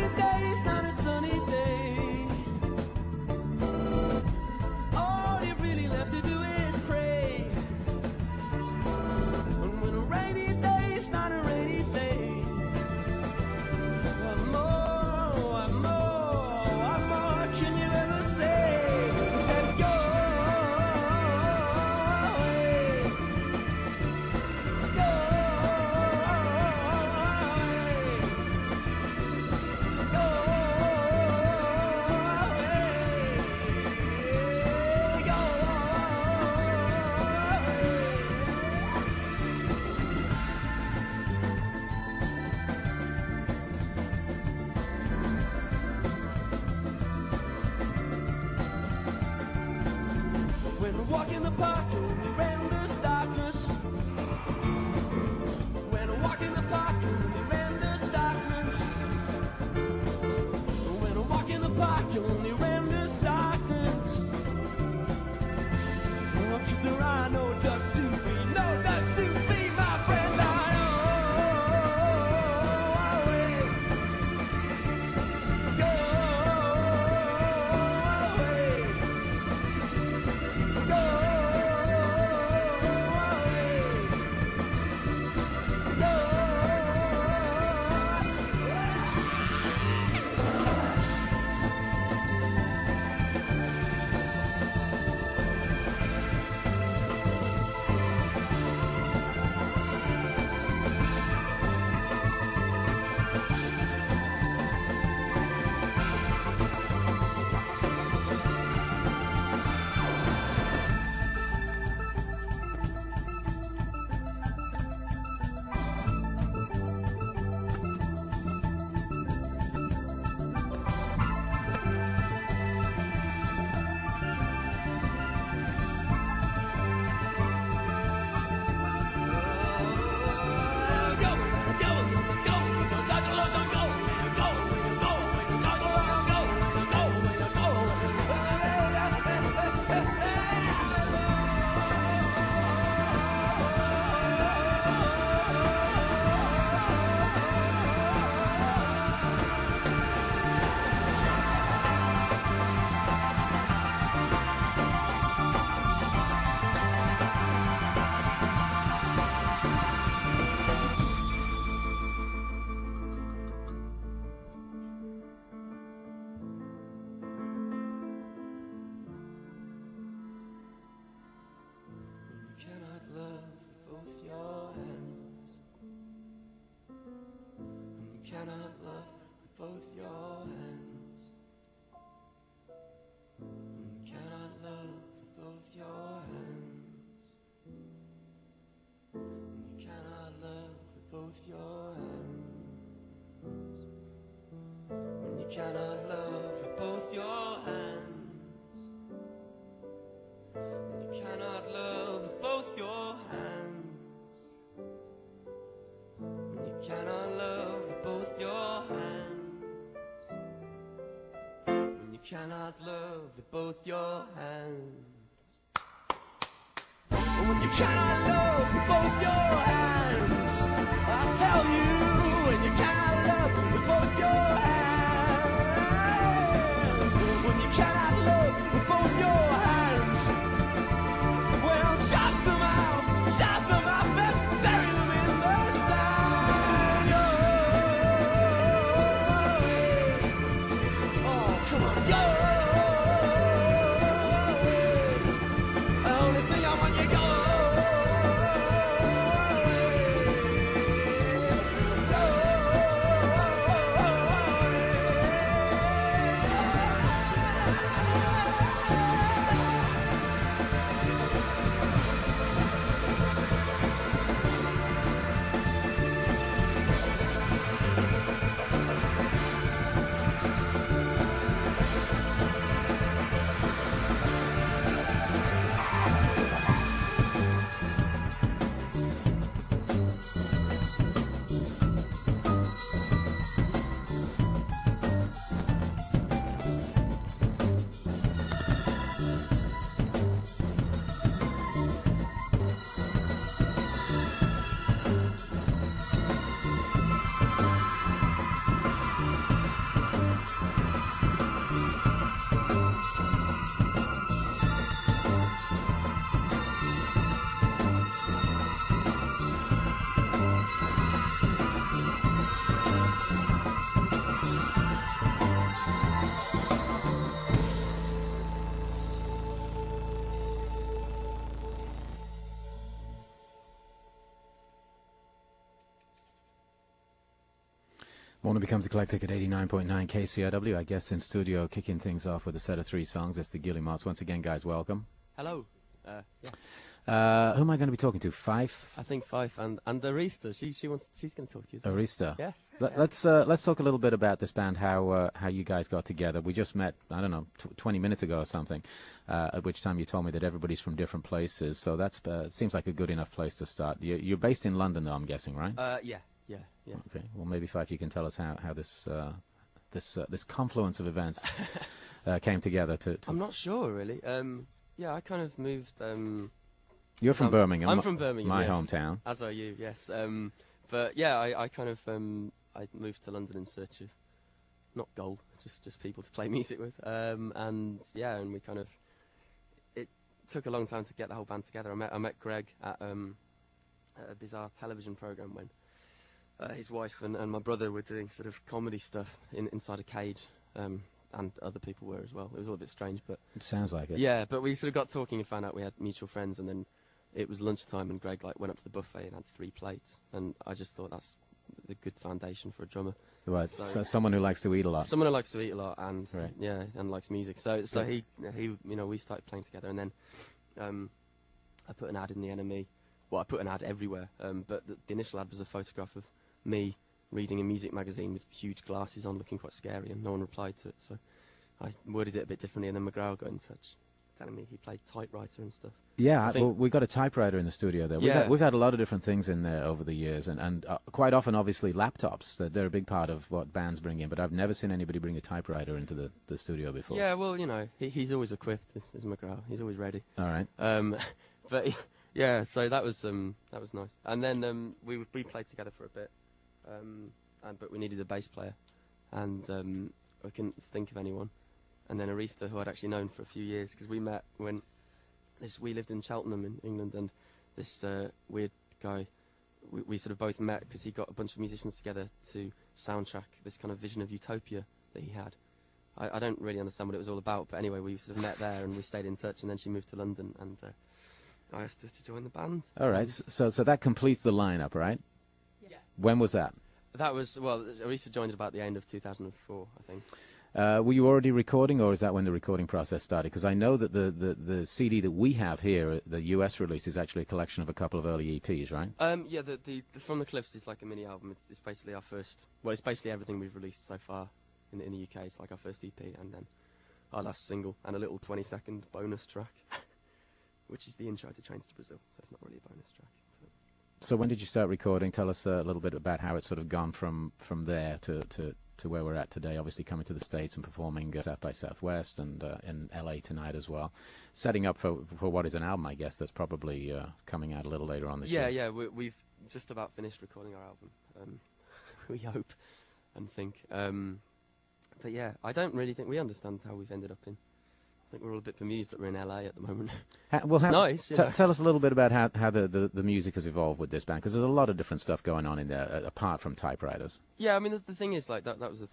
rainy day, it's not a sunny day. All you've really left to do is pray. And when a rainy day, it's not a rainy day. What more can you ever say? Except go away. Go when I walk in the park, only renders darkness. When I walk in the park, only renders darkness. When I walk in the park, only renders darkness. Oh, 'cause there are no ducks to feed, no ducks to feed, my friend. I know. Go away. Go cannot love with both your hands. You cannot love with both your hands. You cannot love with both your hands. When you cannot love with both your hands. When you cannot love with both your hands. When you cannot love with both your hands. When you cannot love with both your hands. When you cannot love with both your hands, I'll tell you, when you cannot love with both your hands. When you cannot love with both your hands, well, chop them off and bury them in the sand. Oh, come on, go. The only thing I want you go. Morning becomes eclectic at 89.9 KCRW. I guess in studio, kicking things off with a set of 3 songs. It's the Guillemots. Once again, guys, welcome. Hello. Who am I going to be talking to? Fife? I think Fife and Arista. She's going to talk to you as well. Arista. Yeah. Let's talk a little bit about this band. How you guys got together. We just met. I don't know, 20 minutes ago or something. At which time you told me that everybody's from different places. So that's seems like a good enough place to start. You're based in London, though, I'm guessing, right? Yeah. Okay. Well, maybe Fife, you can tell us how this this confluence of events came together to. I'm not sure really. Yeah, I kind of moved. You're from Birmingham. I'm from Birmingham, my yes. hometown. As are you, yes. But yeah, I kind of I moved to London in search of not gold, just people to play music with. And yeah, and we kind of it took a long time to get the whole band together. I met Greg at a bizarre television program when his wife and my brother were doing sort of comedy stuff inside a cage. And other people were as well. It was all a bit strange, but It sounds like it. yeah. But we sort of got talking and found out we had mutual friends, and then it was lunchtime, and Greg went up to the buffet and had 3 plates, and I just thought that's the good foundation for a drummer. Right. So Someone who likes to eat a lot. Someone who likes to eat a lot and Right. yeah, and likes music. So Yeah. he we started playing together, and then I put an ad in the NME. Well, I put an ad everywhere, but the initial ad was a photograph of me reading a music magazine with huge glasses on, looking quite scary, and no one replied to it. So I worded it a bit differently, and then McGraw got in touch, telling me he played typewriter and stuff. Yeah, I think- well, we've got a typewriter in the studio there. Yeah. We've had a lot of different things in there over the years, and quite often, obviously, laptops. They're a big part of what bands bring in, but I've never seen anybody bring a typewriter into the studio before. Yeah, well, he's always equipped. This is McGraw. He's always ready. All right. But yeah, so that was nice. And then we played together for a bit, but we needed a bass player, and I couldn't think of anyone. And then Arista, who I'd actually known for a few years, because we met when we lived in Cheltenham in England, and this weird guy, we sort of both met because he got a bunch of musicians together to soundtrack this kind of vision of utopia that he had. I don't really understand what it was all about, but anyway, we sort of met there and we stayed in touch, and then she moved to London, and I asked her to join the band. All right. So that completes the lineup, right? Yes. When was that? That was, well, Arista joined at about the end of 2004, I think. Were you already recording, or is that when the recording process started? Because I know that the CD that we have here, the US release, is actually a collection of a couple of early EPs, right? Yeah, the From the Cliffs is like a mini album. It's basically our first. Well, it's basically everything we've released so far in the UK. It's like our first EP, and then our last single, and a little 20-second bonus track, which is the intro to Trains to Brazil. So it's not really a bonus track. So when did you start recording? Tell us a little bit about how it's sort of gone from there to where we're at today. Obviously coming to the States and performing South by Southwest and in LA tonight as well. Setting up for what is an album, I guess, that's probably coming out a little later on this year. Yeah, we've just about finished recording our album. We hope and think. But yeah, I don't really think we understand how we've ended up in. I think we're all a bit bemused that we're in LA at the moment. It's nice. Tell us a little bit about how the music has evolved with this band, because there's a lot of different stuff going on in there, apart from typewriters. Yeah, I mean, the thing is, like, that was the thing.